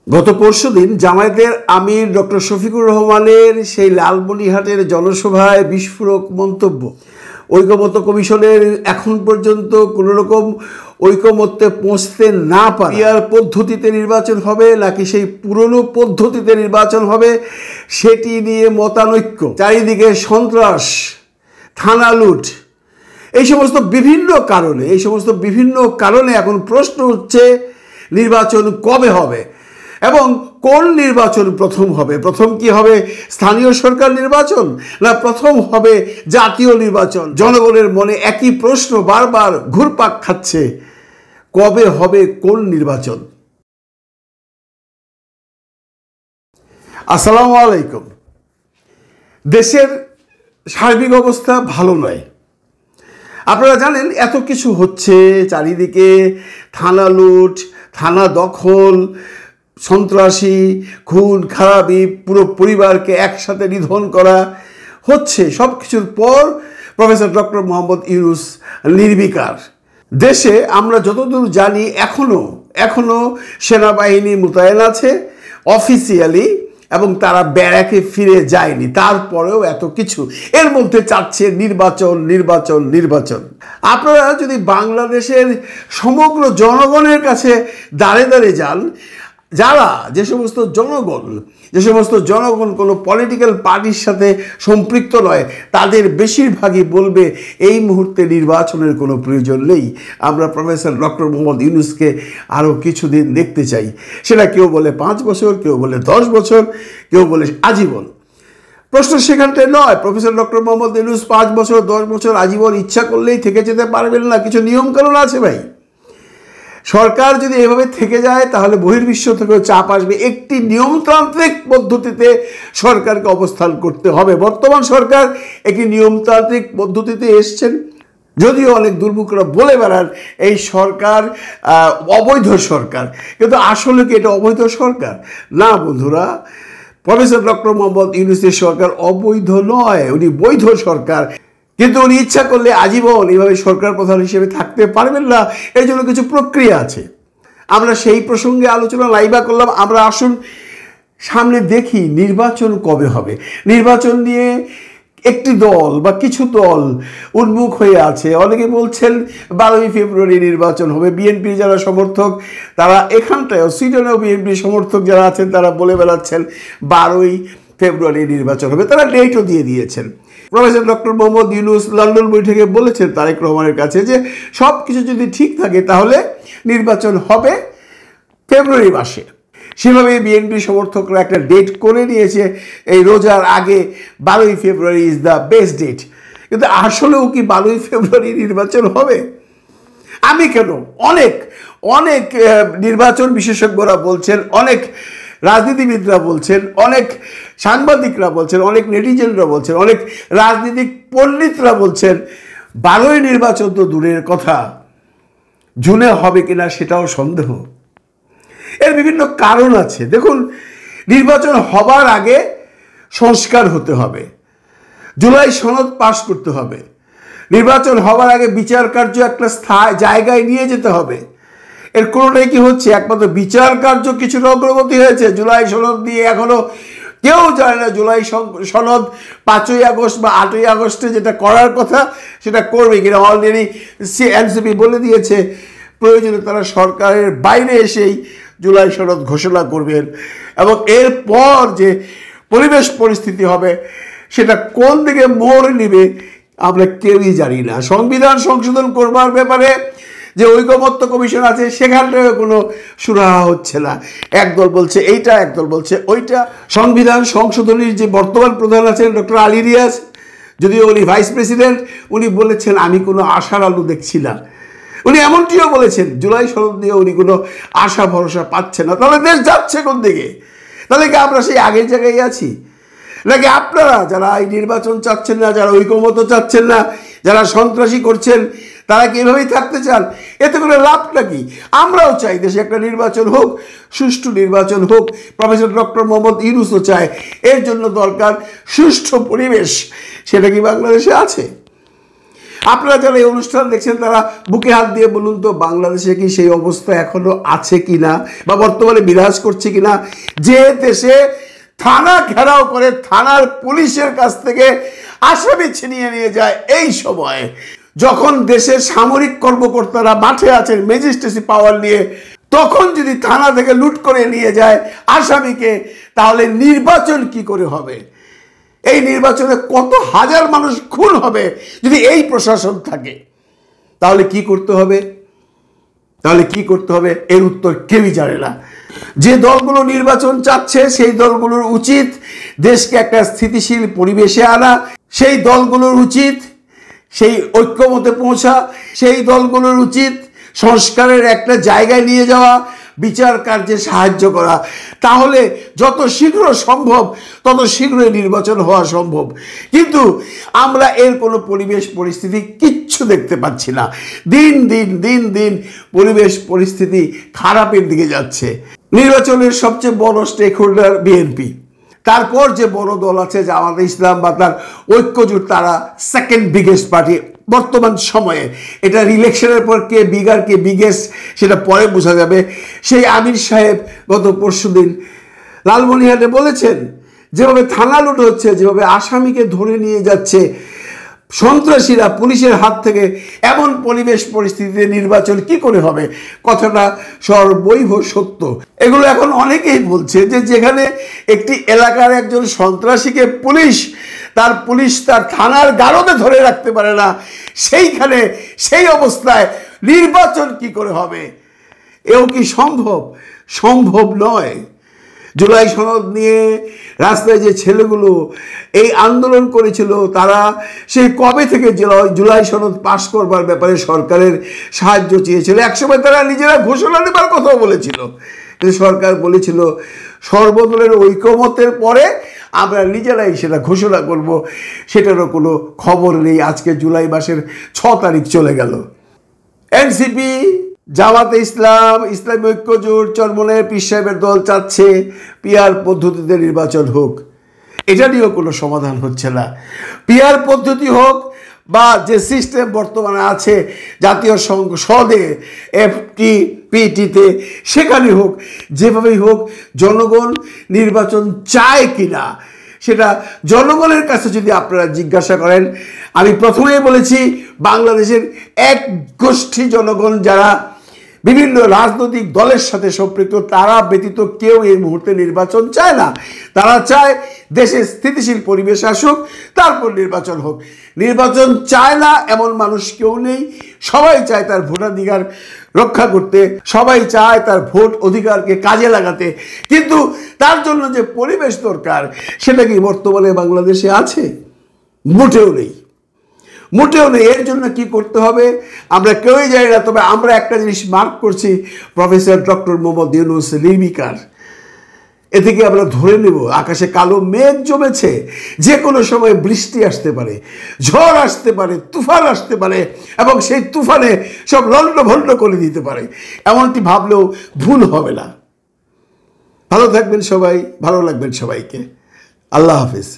গত পরশুদিন জামায়াতের আমির ডক্টর শফিকুর রহমানের সেই লালমনিরহাটের জনসভায় বিস্ফোরক মন্তব্য। ঐকমত্য কমিশনের এখন পর্যন্ত কোনো রকম ঐকমত্যে পৌঁছতে না পারে পদ্ধতিতে নির্বাচন হবে নাকি সেই পুরনো পদ্ধতিতে নির্বাচন হবে সেটি নিয়ে মতানৈক্য। চারিদিকে সন্ত্রাস, থানা লুট, এই সমস্ত বিভিন্ন কারণে এখন প্রশ্ন হচ্ছে নির্বাচন কবে হবে এবং কোন নির্বাচন প্রথম হবে। প্রথম কি হবে স্থানীয় সরকার নির্বাচন, না প্রথম হবে জাতীয় নির্বাচন? জনগণের মনে একই প্রশ্ন বারবার ঘুরপাক খাচ্ছে, কবে হবে কোন নির্বাচন? আসসালামু আলাইকুম। দেশের সার্বিক অবস্থা ভালো নয়। আপনারা জানেন এত কিছু হচ্ছে চারিদিকে, থানা লুট, থানা দখল, সন্ত্রাসী, খুন খারাপি, পুরো পরিবারকে একসাথে নিধন করা হচ্ছে। সব কিছুর পর প্রফেসর ডক্টর মোহাম্মদ ইউনূস নির্বিকার। দেশে আমরা যতদূর জানি এখনো সেনাবাহিনী মোতায়েন আছে অফিসিয়ালি, এবং তারা ব্যারাকে ফিরে যায়নি। তারপরেও এত কিছু, এর মধ্যে চাচ্ছে নির্বাচন। আপনারা যদি বাংলাদেশের সমগ্র জনগণের কাছে দাঁড়ে যান, যে সমস্ত জনগণ কোনো পলিটিক্যাল পার্টির সাথে সম্পৃক্ত নয়, তাদের বেশিরভাগই বলবে এই মুহূর্তে নির্বাচনের কোনো প্রয়োজন নেই। আমরা প্রফেসর ডক্টর মোহাম্মদ ইউনূসকে আরও কিছুদিন দেখতে চাই। সেটা কেউ বলে 5 বছর, কেউ বলে 10 বছর, কেউ বলে আজীবন। প্রশ্ন সেখানটায় নয়। প্রফেসর ডক্টর মোহাম্মদ ইউনূস 5 বছর, 10 বছর, আজীবন ইচ্ছা করলেই থেকে যেতে পারবেন না। কিছু নিয়মকানুন আছে ভাই। সরকার যদি এভাবে থেকে যায় তাহলে বহির্বিশ্ব থেকেও চাপ আসবে। একটি নিয়মতান্ত্রিক পদ্ধতিতে সরকারকে অবস্থান করতে হবে। বর্তমান সরকার একটি নিয়মতান্ত্রিক পদ্ধতিতে এসছেন, যদিও অনেক দুর্বৃত্তরা বলে বেড়ান এই সরকার অবৈধ সরকার, কিন্তু আসলে কি এটা অবৈধ সরকার? না বন্ধুরা, প্রফেসর ডক্টর মোহাম্মদ ইউনূসের সরকার অবৈধ নয়, উনি বৈধ সরকার। কিন্তু উনি ইচ্ছা করলে আজীবন এইভাবে সরকার প্রধান হিসেবে থাকতে পারবেন না। এই জন্য কিছু প্রক্রিয়া আছে। আমরা সেই প্রসঙ্গে আলোচনা লাইভা করলাম। আমরা আসুন সামনে দেখি নির্বাচন কবে হবে। নির্বাচন নিয়ে একটি দল বা কিছু দল উন্মুখ হয়ে আছে। অনেকে বলছেন 12ই ফেব্রুয়ারি নির্বাচন হবে। বিএনপির যারা সমর্থক তারা এখানটায়, সুইডেনেও বিএনপির সমর্থক যারা আছেন তারা বলে বেড়াচ্ছেন 12ই ফেব্রুয়ারি নির্বাচন হবে। তারা ডেটও দিয়ে দিয়েছেন। Professor doctor Mohammad Yunus London বৈঠকে বলেছেন তারেক রহমানের কাছে যে সব কিছু যদি ঠিক থাকে তাহলে নির্বাচন হবে ফেব্রুয়ারি মাসে। সেভাবে বিএনপি সমর্থকরা একটা ডেট করে নিয়েছে, এই রোজার আগে 12ই February is the best date. কিন্তু আসলেও কি 12ই ফেব্রুয়ারি নির্বাচন হবে? আমি কেন, অনেক নির্বাচন বিশেষজ্ঞরা বলছেন, অনেক রাজনীতিবিদরা বলছেন, অনেক সাংবাদিকরা বলছেন, অনেক নেটিজেনরা বলছেন, অনেক রাজনীতিক পণ্ডিতরা বলছেন 12ই নির্বাচন তো দূরের কথা, জুনে হবে কিনা সেটাও সন্দেহ। এর বিভিন্ন কারণ আছে। দেখুন, নির্বাচন হবার আগে সংস্কার হতে হবে, জুলাই সনদ পাশ করতে হবে, নির্বাচন হবার আগে বিচার কার্য একটা জায়গায় নিয়ে যেতে হবে। এর কোনোটাই কি হচ্ছে? একমাত্র বিচার কার্য কিছুটা অগ্রগতি হয়েছে। জুলাই সনদ দিয়ে এখনো কেউ জানে না জুলাই সনদ 5ই আগস্ট বা 8ই আগস্টে যেটা করার কথা সেটা করবে কিনা। অলরেডি এনসিপি বলে দিয়েছে প্রয়োজনে তারা সরকারের বাইরে এসেই জুলাই সনদ ঘোষণা করবেন, এবং এরপর যে পরিবেশ পরিস্থিতি হবে সেটা কোন দিকে মোড় নেবে আমরা কেউই জানি না। সংবিধান সংশোধন করবার ব্যাপারে যে ঐকমত্য কমিশন আছে সেখানটায় কোনো সুরাহা হচ্ছে না। একদল বলছে এইটা, একদল বলছে ওইটা। সংবিধান সংশোধনীর যে বর্তমান প্রধান আছেন ডক্টর আলী রিয়াজ, যদিও উনি ভাইস প্রেসিডেন্ট, উনি বলেছেন আমি কোনো আশার আলো দেখছি না। উনি এমনটিও বলেছেন জুলাই সনদ দিয়ে উনি কোনো আশা ভরসা পাচ্ছেন না। তাহলে দেশ যাচ্ছে কোন দিকে? তাহলে কি আমরা সেই আগের জায়গায় আছি, নাকি আপনারা যারা এই নির্বাচন চাচ্ছেন না, যারা ঐকমত্য চাচ্ছেন না, যারা সন্ত্রাসী করছেন, তারা কি এভাবেই থাকতে চান? এতে করে লাভটা কি? আমরাও চাই দেশে একটা নির্বাচন হোক, সুষ্ঠু নির্বাচন হোক। প্রফেসর ডক্টর মোহাম্মদ ইউনূসও চায়। এর জন্য দরকার সুষ্ঠু পরিবেশ। সেটা কি বাংলাদেশে আছে? আপনারা যারা এই অনুষ্ঠান দেখছেন তারা বুকে হাত দিয়ে বলুন তো, বাংলাদেশে কি সেই অবস্থা এখনো আছে কিনা বা বর্তমানে বিরাজ করছে কিনা, যে দেশে থানা ঘেরাও করে থানার পুলিশের কাছ থেকে আসামি ছিনিয়ে নিয়ে যায় এই সময়, যখন দেশের সামরিক কর্মকর্তারা মাঠে আছেন ম্যাজিস্ট্রেসি পাওয়ার নিয়ে, তখন যদি থানা থেকে লুট করে নিয়ে যায় আসামিকে, তাহলে নির্বাচন কি করে হবে? এই নির্বাচনে কত হাজার মানুষ খুন হবে যদি এই প্রশাসন থাকে। তাহলে কি করতে হবে? এর উত্তর কেউই জানে না। যে দলগুলো নির্বাচন চাচ্ছে সেই দলগুলোর উচিত দেশকে একটা স্থিতিশীল পরিবেশে আনা, সেই দলগুলোর উচিত সেই ঐক্যমতে পৌঁছা, সেই দলগুলোর উচিত সংস্কারের একটা জায়গায় নিয়ে যাওয়া, বিচার কার্যে সাহায্য করা। তাহলে যত শীঘ্র সম্ভব তত শীঘ্রই নির্বাচন হওয়া সম্ভব। কিন্তু আমরা এর কোনো পরিবেশ পরিস্থিতি কিচ্ছু দেখতে পাচ্ছি না। দিন দিন পরিবেশ পরিস্থিতি খারাপের দিকে যাচ্ছে। নির্বাচনের সবচেয়ে বড় স্টেক হোল্ডার বিএনপি, তারপর যে বড় দল আছে জামাতে ইসলাম বা তার ঐক্যজোট, তারা সেকেন্ড বিগেস্ট পার্টি বর্তমান সময়ে। এটা ইলেকশনের পর কে বিগার কে বিগেস্ট সেটা পরে বোঝা যাবে। সেই আমির সাহেব গত পরশুদিন লালমনিরহাটে বলেছেন, যেভাবে থানা লুট হচ্ছে, যেভাবে আসামিকে ধরে নিয়ে যাচ্ছে সন্ত্রাসীরা পুলিশের হাত থেকে, এমন পরিবেশ পরিস্থিতিতে নির্বাচন কি করে হবে? কথাটা সর্বৈব সত্য। এগুলো এখন অনেকেই বলছে যে যেখানে একটি এলাকার একজন সন্ত্রাসীকে পুলিশ তার থানার গারদে ধরে রাখতে পারে না, সেইখানে সেই অবস্থায় নির্বাচন কি করে হবে? এও কি সম্ভব? সম্ভব নয়। জুলাই সনদ নিয়ে রাস্তায় যে ছেলেগুলো এই আন্দোলন করেছিল, তারা সেই কবে থেকে জুলাই সনদ পাশ করবার ব্যাপারে সরকারের সাহায্য চেয়েছিল। একসময় তারা নিজেরা ঘোষণা দেবার কথাও বলেছিল, কিন্তু সরকার বলেছিল সর্বদলের ঐকমত্যের পরে আমরা নিজেরাই সেটা ঘোষণা করব। সেটারও কোনো খবর নেই। আজকে জুলাই মাসের 6 তারিখ চলে গেল। এনসিপি, জামাতে ইসলাম, ইসলামী ঐক্যজোট, চরমনাইয়ের পীর সাহেবের দল চাচ্ছে পিআর পদ্ধতিতে নির্বাচন হোক। এটা নিয়েও কোনো সমাধান হচ্ছে না। পিআর পদ্ধতি হোক বা যে সিস্টেম বর্তমানে আছে জাতীয় সংসদে এফটিপিটিতে, সেখানে হোক, যেভাবেই হোক, জনগণ নির্বাচন চায় কিনা সেটা জনগণের কাছে যদি আপনারা জিজ্ঞাসা করেন, আমি প্রথমেই বলেছি বাংলাদেশের এক গোষ্ঠী জনগণ যারা বিভিন্ন রাজনৈতিক দলের সাথে সম্পৃক্ত, তারা ব্যতীত কেউ এই মুহূর্তে নির্বাচন চায় না। তারা চায় দেশে স্থিতিশীল পরিবেশ আসুক, তারপর নির্বাচন হোক। নির্বাচন চায় না এমন মানুষ কেউ নেই। সবাই চায় তার ভোটাধিকার রক্ষা করতে, সবাই চায় তার ভোট অধিকারকে কাজে লাগাতে, কিন্তু তার জন্য যে পরিবেশ দরকার সেটা কি বর্তমানে বাংলাদেশে আছে? মোটেও নেই। এর জন্য কি করতে হবে আমরা কেউই জানি না। তবে আমরা একটা জিনিস মার্ক করছি, প্রফেসর ডক্টর মোহাম্মদ ইউনূস নির্বিকার। এ থেকে আমরা ধরে নেব আকাশে কালো মেঘ জমেছে, যে কোনো সময় বৃষ্টি আসতে পারে, ঝড় আসতে পারে, তুফান আসতে পারে, এবং সেই তুফানে সব লণ্ডভণ্ড করে দিতে পারে। এমনটি ভাবলেও ভুল হবে না। ভালো থাকবেন সবাই, ভালো লাগবেন সবাইকে। আল্লাহ হাফিজ।